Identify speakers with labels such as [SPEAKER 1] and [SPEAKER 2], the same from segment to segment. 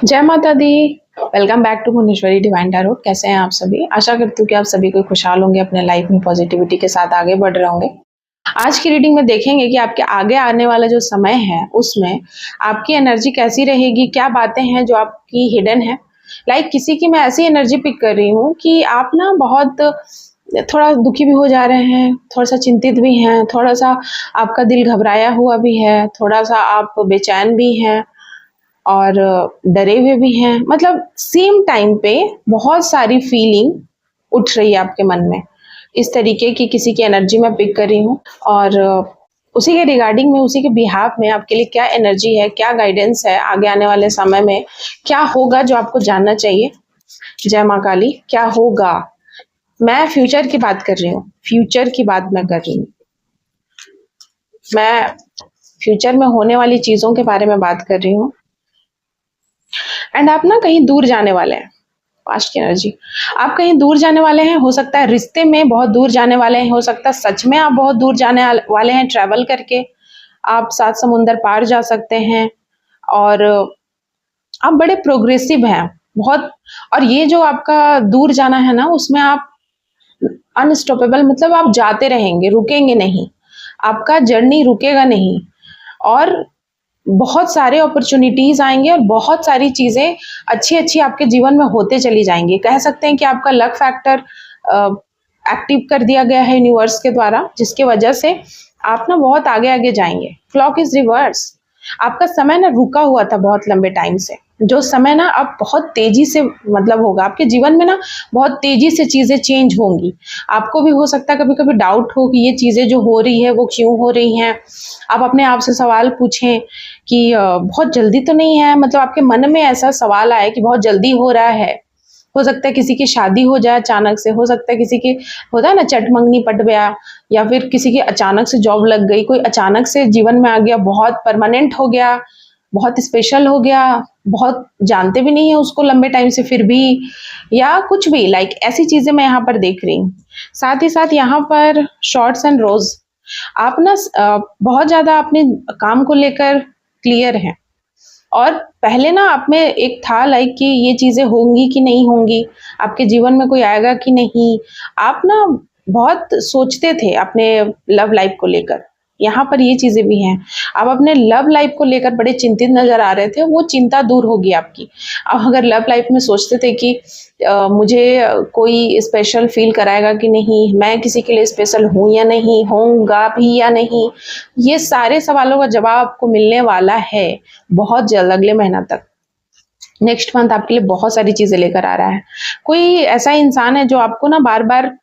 [SPEAKER 1] जय माता दी। Welcome back to Bhuvaneshwari divine tarot. कैसे हैं आप सभी? आशा करती हूँ कि आप सभी कोई खुशहाल होंगे, अपने लाइफ में पॉजिटिविटी के साथ आगे बढ़ रहे होंगे। आज की रीडिंग में देखेंगे कि आपके आगे आने वाला जो समय है उसमें आपकी एनर्जी कैसी रहेगी, क्या बातें हैं जो आपकी हिडन है। किसी की मैं ऐसी एनर्जी पिक कर रही हूँ कि आप ना बहुत थोड़ा दुखी भी हो जा रहे हैं, थोड़ा सा चिंतित भी हैं, थोड़ा सा आपका दिल घबराया हुआ भी है, थोड़ा सा आप बेचैन भी हैं और डरे हुए भी हैं। मतलब सेम टाइम पे बहुत सारी फीलिंग उठ रही है आपके मन में। इस तरीके की किसी की एनर्जी मैं पिक कर रही हूँ और उसी के रिगार्डिंग में, उसी के बिहाफ में आपके लिए क्या एनर्जी है, क्या गाइडेंस है, आगे आने वाले समय में क्या होगा जो आपको जानना चाहिए। जय माँ काली। क्या होगा? मैं फ्यूचर की बात कर रही हूँ, फ्यूचर की बात मैं कर रही हूँ। मैं फ्यूचर में होने वाली चीज़ों के बारे में बात कर रही हूँ। एंड आप ना कहीं दूर जाने वाले हैं। पास्ट की एनर्जी, आप कहीं दूर जाने वाले हैं। हो सकता है रिश्ते में बहुत दूर जाने वाले हैं, हो सकता है सच में आप बहुत दूर जाने वाले हैं। ट्रैवल करके आप 7 समुंदर पार जा सकते हैं और आप बड़े प्रोग्रेसिव हैं बहुत। और ये जो आपका दूर जाना है ना, उसमें आप अनस्टॉपेबल, मतलब आप जाते रहेंगे, रुकेंगे नहीं, आपका जर्नी रुकेगा नहीं। और बहुत सारे अपॉर्चुनिटीज आएंगे और बहुत सारी चीजें अच्छी अच्छी आपके जीवन में होते चली जाएंगी। कह सकते हैं कि आपका लक फैक्टर एक्टिव कर दिया गया है यूनिवर्स के द्वारा, जिसके वजह से आप ना बहुत आगे आगे जाएंगे। Clock is reverse. आपका समय ना रुका हुआ था बहुत लंबे टाइम से, जो समय ना अब बहुत तेजी से मतलब होगा आपके जीवन में ना, बहुत तेजी से चीजें चेंज होंगी। आपको भी हो सकता है कभी कभी डाउट हो कि ये चीजें जो हो रही है वो क्यों हो रही हैं। आप अपने आप से सवाल पूछें कि बहुत जल्दी तो नहीं है, मतलब आपके मन में ऐसा सवाल आए कि बहुत जल्दी हो रहा है। हो सकता है किसी की शादी हो जाए अचानक से, हो सकता है किसी की होता है ना चट मंगनी पट गया, या फिर किसी की अचानक से जॉब लग गई, कोई अचानक से जीवन में आ गया, बहुत परमानेंट हो गया, बहुत स्पेशल हो गया, बहुत जानते भी नहीं है उसको लंबे टाइम से फिर भी, या कुछ भी ऐसी चीजें मैं यहाँ पर देख रही हूँ। साथ ही साथ यहाँ पर शॉर्ट्स एंड रोज, आप ना बहुत ज्यादा अपने काम को लेकर क्लियर हैं। और पहले ना आप में एक था कि ये चीजें होंगी कि नहीं होंगी, आपके जीवन में कोई आएगा कि नहीं। आप ना बहुत सोचते थे अपने लव लाइफ को लेकर। यहाँ पर ये चीजें भी हैं, आप अपने लव लाइफ को लेकर बड़े चिंतित नजर आ रहे थे, वो चिंता दूर होगी आपकी। अब अगर लव लाइफ में सोचते थे कि मुझे कोई स्पेशल फील कराएगा कि नहीं, मैं किसी के लिए स्पेशल हूँ या नहीं, होऊंगा भी या नहीं, ये सारे सवालों का जवाब आपको मिलने वाला है बहुत जल्द, अगले महीना तक। नेक्स्ट मंथ आपके लिए बहुत सारी चीजें लेकर आ रहा है। कोई ऐसा इंसान है जो आपको ना बार बार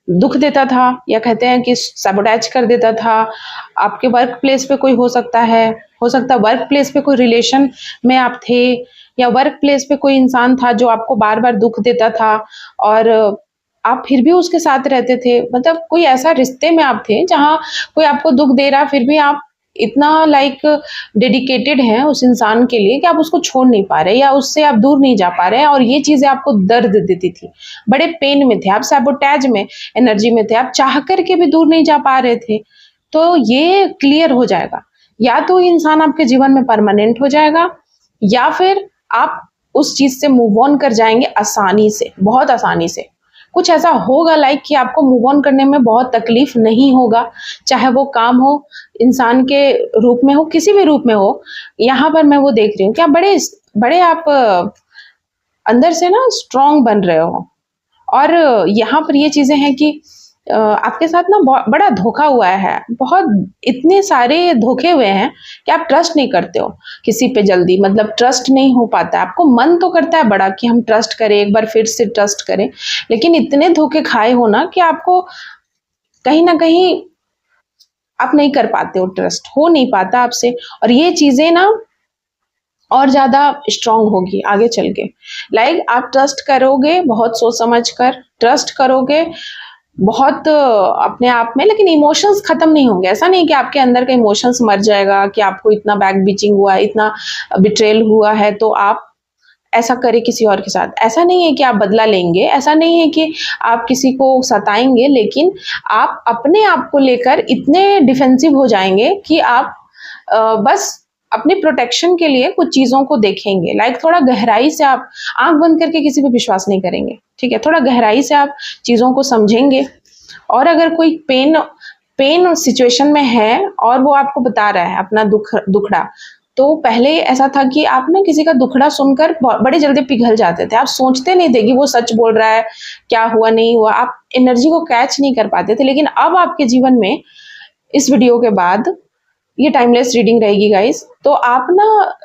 [SPEAKER 1] दुख देता था, या कहते हैं कि सबोटैच कर देता था। आपके वर्क प्लेस पे कोई हो सकता है, हो सकता है वर्क प्लेस पे कोई रिलेशन में आप थे, या वर्क प्लेस पे कोई इंसान था जो आपको बार बार दुख देता था और आप फिर भी उसके साथ रहते थे। मतलब कोई ऐसा रिश्ते में आप थे जहाँ कोई आपको दुख दे रहा, फिर भी आप इतना डेडिकेटेड हैं उस इंसान के लिए कि आप उसको छोड़ नहीं पा रहे, या उससे आप दूर नहीं जा पा रहे हैं, और ये चीजें आपको दर्द देती थी, बड़े पेन में थे आप, सैबोटैज में एनर्जी में थे, आप चाह करके भी दूर नहीं जा पा रहे थे। तो ये क्लियर हो जाएगा, या तो इंसान आपके जीवन में परमानेंट हो जाएगा, या फिर आप उस चीज से मूव ऑन कर जाएंगे आसानी से, बहुत आसानी से। कुछ ऐसा होगा कि आपको मूव ऑन करने में बहुत तकलीफ नहीं होगा, चाहे वो काम हो, इंसान के रूप में हो, किसी भी रूप में हो। यहाँ पर मैं वो देख रही हूँ कि आप बड़े बड़े आप अंदर से ना स्ट्रांग बन रहे हो। और यहाँ पर ये चीजें हैं कि आपके साथ ना बड़ा धोखा हुआ है, बहुत इतने सारे धोखे हुए हैं कि आप ट्रस्ट नहीं करते हो किसी पे जल्दी, मतलब ट्रस्ट नहीं हो पाता। आपको मन तो करता है बड़ा कि हम ट्रस्ट करें, एक बार फिर से ट्रस्ट करें, लेकिन इतने धोखे खाए हो ना कि आपको कहीं ना कहीं आप नहीं कर पाते हो, ट्रस्ट हो नहीं पाता आपसे। और ये चीजें ना और ज्यादा स्ट्रांग होगी आगे चल के। आप ट्रस्ट करोगे, बहुत सोच समझ कर ट्रस्ट करोगे, बहुत अपने आप में, लेकिन इमोशंस खत्म नहीं होंगे। ऐसा नहीं कि आपके अंदर का इमोशंस मर जाएगा, कि आपको इतना बैक बीचिंग हुआ है, इतना बिट्रेल हुआ है तो आप ऐसा करें किसी और के साथ। ऐसा नहीं है कि आप बदला लेंगे, ऐसा नहीं है कि आप किसी को सताएंगे, लेकिन आप अपने आप को लेकर इतने डिफेंसिव हो जाएंगे कि आप बस अपने प्रोटेक्शन के लिए कुछ चीज़ों को देखेंगे। लाइक थोड़ा गहराई से आप आँख बंद करके किसी पे विश्वास नहीं करेंगे, ठीक है? थोड़ा गहराई से आप चीज़ों को समझेंगे, और अगर कोई पेन सिचुएशन में है और वो आपको बता रहा है अपना दुखड़ा, तो पहले ऐसा था कि आप ना किसी का दुखड़ा सुनकर बड़े जल्दी पिघल जाते थे। आप सोचते नहीं थे कि वो सच बोल रहा है, क्या हुआ नहीं हुआ, आप एनर्जी को कैच नहीं कर पाते थे। लेकिन अब आपके जीवन में इस वीडियो के बाद ये टाइमलेस रीडिंग रहेगी गाइस, तो आप ना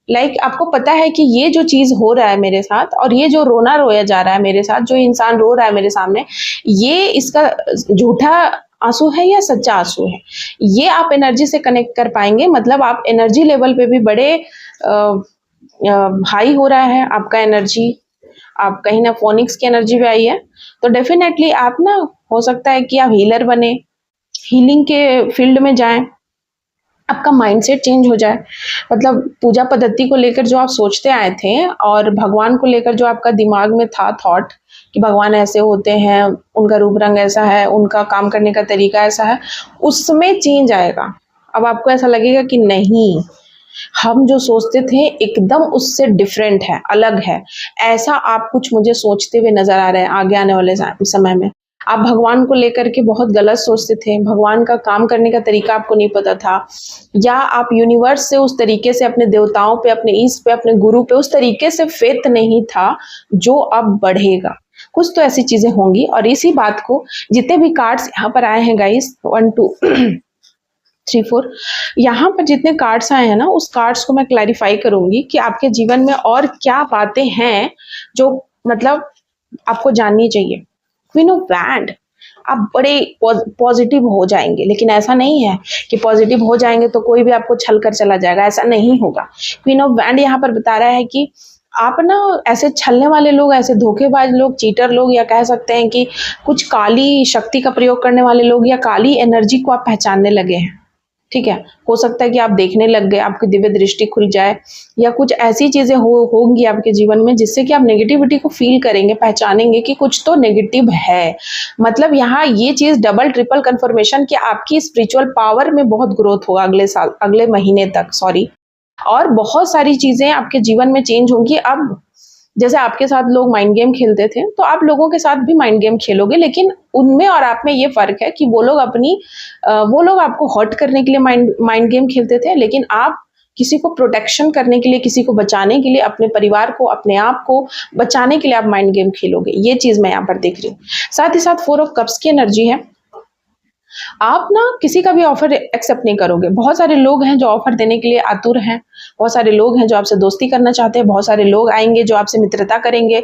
[SPEAKER 1] लाइक आपको पता है कि ये जो चीज़ हो रहा है मेरे साथ, और ये जो रोना रोया जा रहा है मेरे साथ, जो इंसान रो रहा है मेरे सामने, ये इसका झूठा आंसू है या सच्चा आंसू है, ये आप एनर्जी से कनेक्ट कर पाएंगे। मतलब आप एनर्जी लेवल पे भी बड़े हाई हो रहा है आपका एनर्जी, आप कहीं ना फोनिक्स की एनर्जी भी आई है, तो डेफिनेटली आप ना हो सकता है कि आप हीलर बने, हीलिंग के फील्ड में जाएं, आपका माइंडसेट चेंज हो जाए। मतलब पूजा पद्धति को लेकर जो आप सोचते आए थे और भगवान को लेकर जो आपका दिमाग में था थॉट कि भगवान ऐसे होते हैं, उनका रूप रंग ऐसा है, उनका काम करने का तरीका ऐसा है, उसमें चेंज आएगा। अब आपको ऐसा लगेगा कि नहीं, हम जो सोचते थे एकदम उससे डिफरेंट है, अलग है। ऐसा आप कुछ मुझे सोचते हुए नजर आ रहे हैं आगे आने वाले समय में। आप भगवान को लेकर के बहुत गलत सोचते थे, भगवान का काम करने का तरीका आपको नहीं पता था, या आप यूनिवर्स से उस तरीके से, अपने देवताओं पे, अपने ईश्वर पे, अपने गुरु पे उस तरीके से फेथ नहीं था जो अब बढ़ेगा। कुछ तो ऐसी चीजें होंगी, और इसी बात को जितने भी कार्ड्स यहाँ पर आए हैं गाइस, 1 2 3 4, यहाँ पर जितने कार्ड्स आए हैं ना, उस कार्ड्स को मैं क्लैरिफाई करूंगी कि आपके जीवन में और क्या बातें हैं जो मतलब आपको जाननी चाहिए। क्वीन ऑफ वैंड, आप बड़े पॉजिटिव हो जाएंगे, लेकिन ऐसा नहीं है कि पॉजिटिव हो जाएंगे तो कोई भी आपको छल कर चला जाएगा, ऐसा नहीं होगा। क्वीन ऑफ वैंड यहाँ पर बता रहा है कि आप ना ऐसे छलने वाले लोग, ऐसे धोखेबाज लोग, चीटर लोग, या कह सकते हैं कि कुछ काली शक्ति का प्रयोग करने वाले लोग या काली एनर्जी को आप पहचानने लगे हैं, ठीक है? हो सकता है कि आप देखने लग गए, आपकी दिव्य दृष्टि खुल जाए, या कुछ ऐसी चीजें होंगी आपके जीवन में जिससे कि आप नेगेटिविटी को फील करेंगे, पहचानेंगे कि कुछ तो नेगेटिव है। मतलब यहाँ ये चीज डबल ट्रिपल कंफर्मेशन कि आपकी स्पिरिचुअल पावर में बहुत ग्रोथ होगा अगले साल, अगले महीने तक, सॉरी, और बहुत सारी चीजें आपके जीवन में चेंज होंगी। अब जैसे आपके साथ लोग माइंड गेम खेलते थे, तो आप लोगों के साथ भी माइंड गेम खेलोगे, लेकिन उनमें और आप में ये फर्क है कि वो लोग आपको हर्ट करने के लिए माइंड गेम खेलते थे, लेकिन आप किसी को प्रोटेक्शन करने के लिए, किसी को बचाने के लिए, अपने परिवार को, अपने आप को बचाने के लिए आप माइंड गेम खेलोगे। ये चीज मैं यहाँ पर देख रही हूँ। साथ ही साथ 4 ऑफ कप्स की एनर्जी है। आप ना किसी का भी ऑफर एक्सेप्ट नहीं करोगे। बहुत सारे लोग हैं जो ऑफर देने के लिए आतुर हैं, बहुत सारे लोग हैं जो आपसे दोस्ती करना चाहते हैं, बहुत सारे लोग आएंगे जो आपसे मित्रता करेंगे।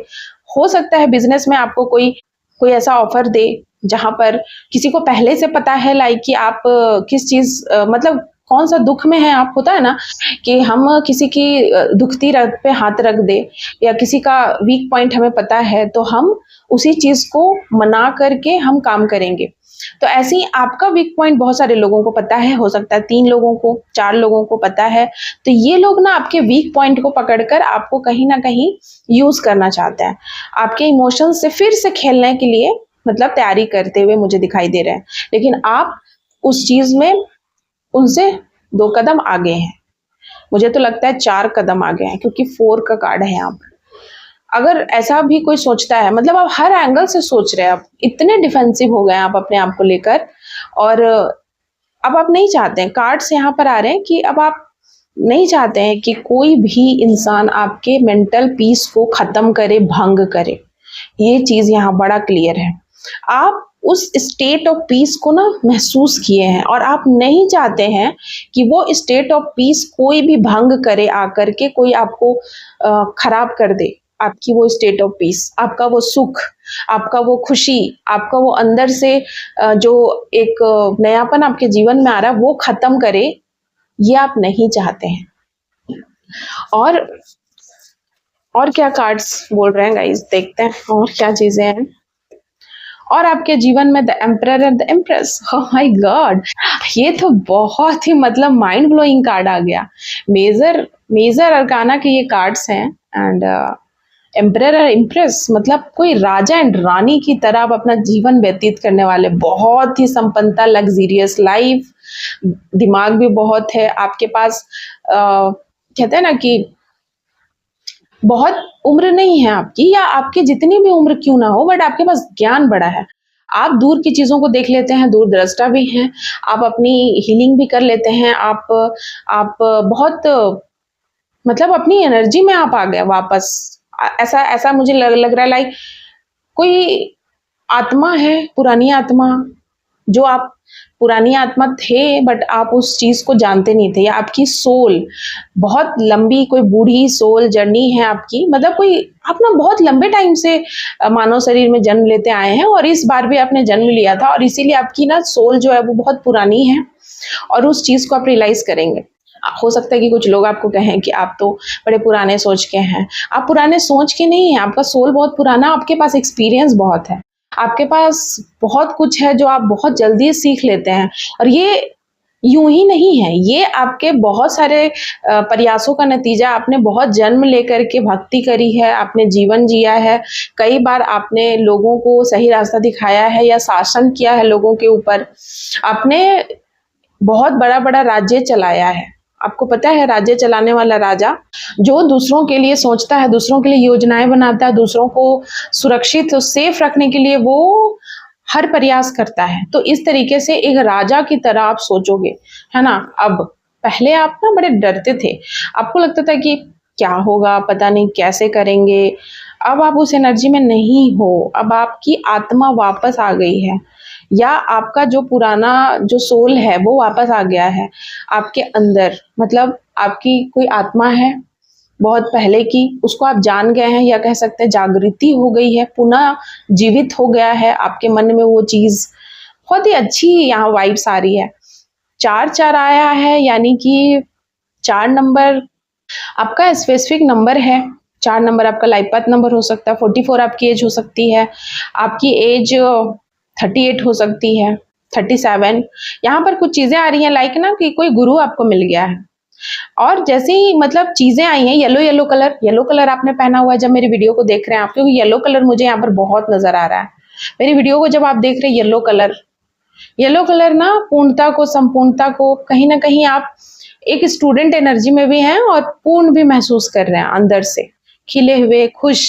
[SPEAKER 1] हो सकता है बिजनेस में आपको कोई ऐसा ऑफर दे जहां पर किसी को पहले से पता है, लाइक कि आप किस चीज मतलब कौन सा दुख में है आप। होता है ना कि हम किसी की दुखती रग पे हाथ रख दे, या किसी का वीक पॉइंट हमें पता है तो हम उसी चीज को मना करके हम काम करेंगे। तो ऐसे ही आपका वीक पॉइंट बहुत सारे लोगों को पता है, हो सकता है 3 लोगों को, 4 लोगों को पता है। तो ये लोग ना आपके वीक पॉइंट को पकड़कर आपको कहीं ना कहीं यूज करना चाहते हैं, आपके इमोशंस से फिर से खेलने के लिए मतलब तैयारी करते हुए मुझे दिखाई दे रहे हैं। लेकिन आप उस चीज में उनसे 2 कदम आगे हैं, मुझे तो लगता है 4 कदम आगे हैं, क्योंकि 4 का कार्ड है यहाँ पर। अगर ऐसा भी कोई सोचता है, मतलब आप हर एंगल से सोच रहे हैं, आप इतने डिफेंसिव हो गए आप अपने आप को लेकर, और अब आप नहीं चाहते हैं, कार्ड्स यहाँ पर आ रहे हैं कि अब आप नहीं चाहते हैं कि कोई भी इंसान आपके मेंटल पीस को खत्म करे, भंग करे। ये चीज यहाँ बड़ा क्लियर है। आप उस स्टेट ऑफ पीस को ना महसूस किए हैं, और आप नहीं चाहते हैं कि वो स्टेट ऑफ पीस कोई भी भंग करे आकर के, कोई आपको खराब कर दे आपकी वो स्टेट ऑफ पीस, आपका वो सुख, आपका वो खुशी, आपका वो अंदर से जो एक नयापन आपके जीवन में आ रहा है वो खत्म करे, ये आप नहीं चाहते हैं। और क्या कार्ड्स बोल रहे हैं गाइस, देखते हैं और क्या चीजें हैं। और आपके जीवन में the emperor and the empress, oh my God, ये तो बहुत ही मतलब माइंड ब्लोइंग कार्ड आ गया। मेजर अरकाना के ये कार्ड्स हैं, एंड एम्परर और इम्प्रेस मतलब कोई राजा एंड रानी की तरह आप अपना जीवन व्यतीत करने वाले, बहुत ही संपन्नता, लग्जीरियस लाइफ, दिमाग भी बहुत है आपके पास, कहते हैं ना कि बहुत उम्र नहीं है आपकी, या आपकी जितनी भी उम्र क्यों ना हो, बट आपके पास ज्ञान बड़ा है। आप दूर की चीज़ों को देख लेते हैं, दूरदृष्टा भी हैं, आप अपनी हीलिंग भी कर लेते हैं, आप बहुत मतलब अपनी एनर्जी में आप आ गए वापस। ऐसा ऐसा मुझे लग रहा है, लाइक कोई आत्मा है, पुरानी आत्मा, जो आप पुरानी आत्मा थे, बट आप उस चीज़ को जानते नहीं थे, या आपकी सोल बहुत लंबी, कोई बूढ़ी सोल जर्नी है आपकी, मतलब कोई आप ना बहुत लंबे टाइम से मानव शरीर में जन्म लेते आए हैं, और इस बार भी आपने जन्म लिया था, और इसीलिए आपकी ना सोल जो है वो बहुत पुरानी है, और उस चीज़ को आप रियलाइज़ करेंगे। हो सकता है कि कुछ लोग आपको कहें कि आप तो बड़े पुराने सोच के हैं। आप पुराने सोच के नहीं हैं, आपका सोल बहुत पुराना, आपके पास एक्सपीरियंस बहुत है। आपके पास बहुत कुछ है जो आप बहुत जल्दी सीख लेते हैं, और ये यूं ही नहीं है, ये आपके बहुत सारे प्रयासों का नतीजा। आपने बहुत जन्म लेकर के भक्ति करी है, आपने जीवन जिया है, कई बार आपने लोगों को सही रास्ता दिखाया है या शासन किया है लोगों के ऊपर, आपने बहुत बड़ा बड़ा राज्य चलाया है। आपको पता है, राज्य चलाने वाला राजा जो दूसरों के लिए सोचता है, दूसरों के लिए योजनाएं बनाता है, दूसरों को सुरक्षित और सेफ रखने के लिए वो हर प्रयास करता है। तो इस तरीके से एक राजा की तरह आप सोचोगे, है ना। अब पहले आप ना बड़े डरते थे, आपको लगता था कि क्या होगा, पता नहीं कैसे करेंगे। अब आप उस एनर्जी में नहीं हो, अब आपकी आत्मा वापस आ गई है, या आपका जो पुराना जो सोल है वो वापस आ गया है आपके अंदर। मतलब आपकी कोई आत्मा है बहुत पहले की, उसको आप जान गए हैं, या कह सकते हैं जागृति हो गई है, पुनः जीवित हो गया है आपके मन में वो चीज़। बहुत ही अच्छी यहाँ वाइब्स आ रही है। 4-4 आया है, यानी कि 4 नंबर आपका स्पेसिफिक नंबर है। 4 नंबर आपका लाइफ पाथ नंबर हो सकता है, 44 आपकी एज हो सकती है, आपकी एज 38 हो सकती है, 37। यहाँ पर कुछ चीज़ें आ रही हैं, लाइक ना कि कोई गुरु आपको मिल गया है, और जैसे ही मतलब चीज़ें आई हैं, येलो कलर आपने पहना हुआ है जब मेरी वीडियो को देख रहे हैं आप, क्योंकि येलो कलर मुझे यहाँ पर बहुत नज़र आ रहा है। मेरी वीडियो को जब आप देख रहे हैं, येलो कलर ना पूर्णता को, संपूर्णता को, कहीं ना कहीं आप एक स्टूडेंट एनर्जी में भी हैं और पूर्ण भी महसूस कर रहे हैं, अंदर से खिले हुए, खुश,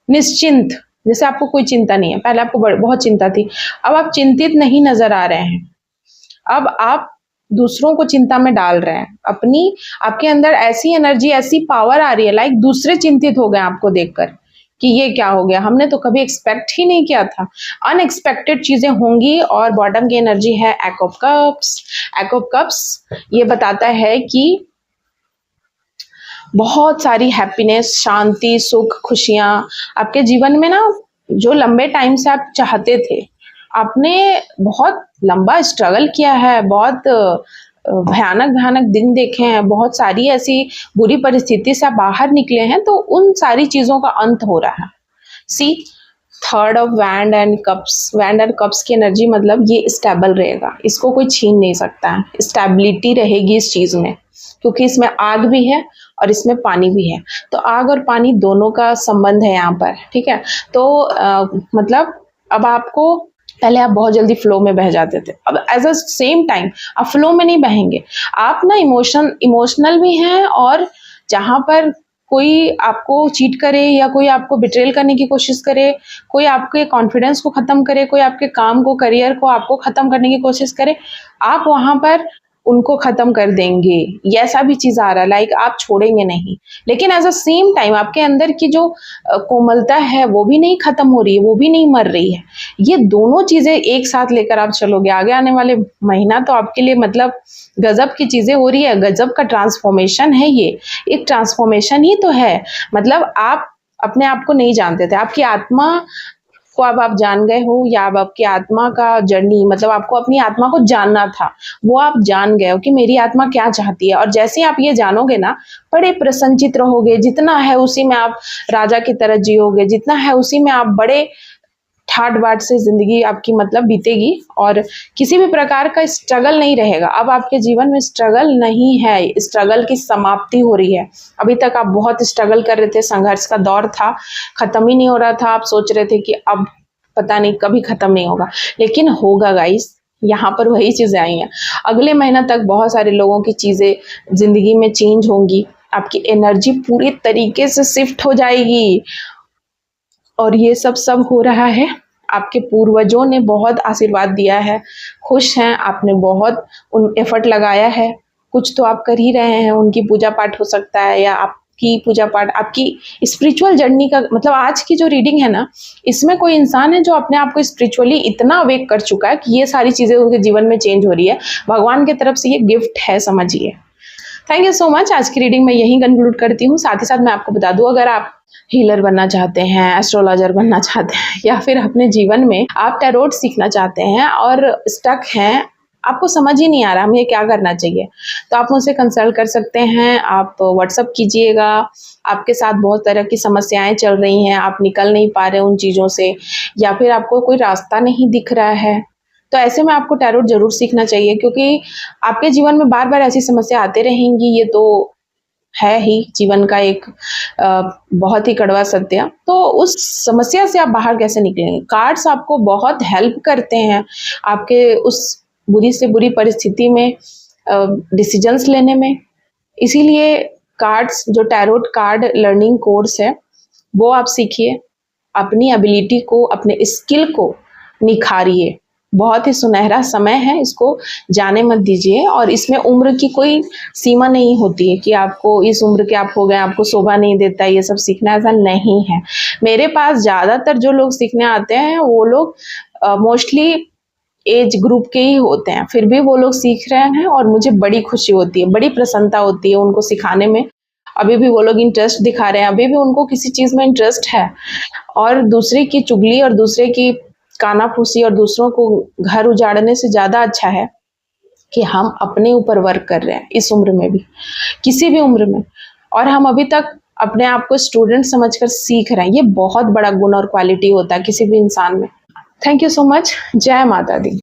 [SPEAKER 1] निश्चिंत, जैसे आपको कोई चिंता नहीं है। पहले आपको बहुत चिंता थी, अब आप चिंतित नहीं नजर आ रहे हैं। अब आप दूसरों को चिंता में डाल रहे हैं अपनी, आपके अंदर ऐसी एनर्जी, ऐसी पावर आ रही है, लाइक दूसरे चिंतित हो गए आपको देखकर कि ये क्या हो गया, हमने तो कभी एक्सपेक्ट ही नहीं किया था। अनएक्सपेक्टेड चीजें होंगी। और बॉटम की एनर्जी है eight of cups. Eight of cups ये बताता है कि बहुत सारी हैप्पीनेस, शांति, सुख, खुशियां आपके जीवन में ना, जो लंबे टाइम से आप चाहते थे। आपने बहुत लंबा स्ट्रगल किया है, बहुत भयानक भयानक दिन देखे हैं, बहुत सारी ऐसी बुरी परिस्थिति से आप बाहर निकले हैं, तो उन सारी चीजों का अंत हो रहा है। See, third of wand and cups. Wand and cups की एनर्जी मतलब ये स्टेबल रहेगा, इसको कोई छीन नहीं सकता है। स्टेबिलिटी रहेगी इस चीज में, क्योंकि इसमें आग भी है और इसमें पानी भी है, तो आग और पानी दोनों का संबंध है यहाँ पर, ठीक है। तो मतलब अब आपको, पहले आप बहुत जल्दी फ्लो में बह जाते थे, अब एज अ सेम टाइम आप फ्लो में नहीं बहेंगे। आप ना इमोशनल भी हैं, और जहाँ पर कोई आपको चीट करे, या कोई आपको बिट्रेल करने की कोशिश करे, कोई आपके कॉन्फिडेंस को खत्म करे, कोई आपके काम को, करियर को आपको खत्म करने की कोशिश करे, आप वहां पर उनको खत्म कर देंगे। ये ऐसा भी चीज आ रहा है, लाइक आप छोड़ेंगे नहीं, लेकिन एज अ सेम टाइम आपके अंदर की जो कोमलता है वो भी नहीं खत्म हो रही है, वो भी नहीं मर रही है। ये दोनों चीजें एक साथ लेकर आप चलोगे, आगे आने वाले महीना तो आपके लिए मतलब गजब की चीजें हो रही है, गजब का ट्रांसफॉर्मेशन है। ये एक ट्रांसफॉर्मेशन ही तो है। मतलब आप अपने आप को नहीं जानते थे, आपकी आत्मा को अब आप जान गए हो, या अब आपकी आत्मा का जर्नी, मतलब आपको अपनी आत्मा को जानना था, वो आप जान गए हो कि मेरी आत्मा क्या चाहती है। और जैसे आप ये जानोगे ना, बड़े प्रसन्नचित रहोगे, जितना है उसी में आप राजा की तरह जियोगे, जितना है उसी में आप बड़े ठाट बाट से जिंदगी आपकी मतलब बीतेगी, और किसी भी प्रकार का स्ट्रगल नहीं रहेगा। अब आपके जीवन में स्ट्रगल नहीं है, स्ट्रगल की समाप्ति हो रही है। अभी तक आप बहुत स्ट्रगल कर रहे थे, संघर्ष का दौर था, खत्म ही नहीं हो रहा था, आप सोच रहे थे कि अब पता नहीं कभी खत्म नहीं होगा, लेकिन होगा गाइस। यहाँ पर वही चीज़ें आई हैं। अगले महीना तक बहुत सारे लोगों की चीज़ें ज़िंदगी में चेंज होंगी, आपकी एनर्जी पूरी तरीके से शिफ्ट हो जाएगी। और ये सब हो रहा है, आपके पूर्वजों ने बहुत आशीर्वाद दिया है, खुश हैं, आपने बहुत उन एफर्ट लगाया है, कुछ तो आप कर ही रहे हैं, उनकी पूजा पाठ हो सकता है या आपकी पूजा पाठ, आपकी स्पिरिचुअल जर्नी का मतलब आज की जो रीडिंग है ना, इसमें कोई इंसान है जो अपने आप को स्पिरिचुअली इतना अवेक कर चुका है कि ये सारी चीज़ें उनके जीवन में चेंज हो रही है। भगवान की तरफ से ये गिफ्ट है, समझिए। Thank you so much. आज की रीडिंग मैं यहीं कंक्लूड करती हूँ। साथ ही साथ मैं आपको बता दूँ, अगर आप हीलर बनना चाहते हैं, एस्ट्रोलॉजर बनना चाहते हैं या फिर अपने जीवन में आप टैरोट सीखना चाहते हैं और स्टक हैं, आपको समझ ही नहीं आ रहा हमें क्या करना चाहिए, तो आप मुझसे कंसल्ट कर सकते हैं। आप व्हाट्सअप कीजिएगा। आपके साथ बहुत तरह की समस्याएं चल रही हैं, आप निकल नहीं पा रहे उन चीज़ों से, या फिर आपको कोई रास्ता नहीं दिख रहा है, तो ऐसे में आपको टैरोट ज़रूर सीखना चाहिए, क्योंकि आपके जीवन में बार-बार ऐसी समस्या आती रहेंगी। ये तो है ही जीवन का एक बहुत ही कड़वा सत्य। तो उस समस्या से आप बाहर कैसे निकलेंगे? कार्ड्स आपको बहुत हेल्प करते हैं आपके उस बुरी से बुरी परिस्थिति में डिसीजंस लेने में। इसीलिए कार्ड्स, जो टैरोट कार्ड लर्निंग कोर्स है, वो आप सीखिए, अपनी एबिलिटी को, अपने स्किल को निखारिए। बहुत ही सुनहरा समय है, इसको जाने मत दीजिए। और इसमें उम्र की कोई सीमा नहीं होती है कि आपको इस उम्र के आप हो गए, आपको शोभा नहीं देता ये सब सीखना, ऐसा नहीं है। मेरे पास ज़्यादातर जो लोग सीखने आते हैं वो लोग मोस्टली एज ग्रुप के ही होते हैं, फिर भी वो लोग सीख रहे हैं और मुझे बड़ी खुशी होती है, बड़ी प्रसन्नता होती है उनको सिखाने में। अभी भी वो लोग इंटरेस्ट दिखा रहे हैं, अभी भी उनको किसी चीज़ में इंटरेस्ट है। और दूसरे की चुगली और दूसरे की कानाफूसी और दूसरों को घर उजाड़ने से ज़्यादा अच्छा है कि हम अपने ऊपर वर्क कर रहे हैं, इस उम्र में भी, किसी भी उम्र में, और हम अभी तक अपने आप को स्टूडेंट समझकर सीख रहे हैं। ये बहुत बड़ा गुण और क्वालिटी होता है किसी भी इंसान में। Thank you so much. जय माता दी।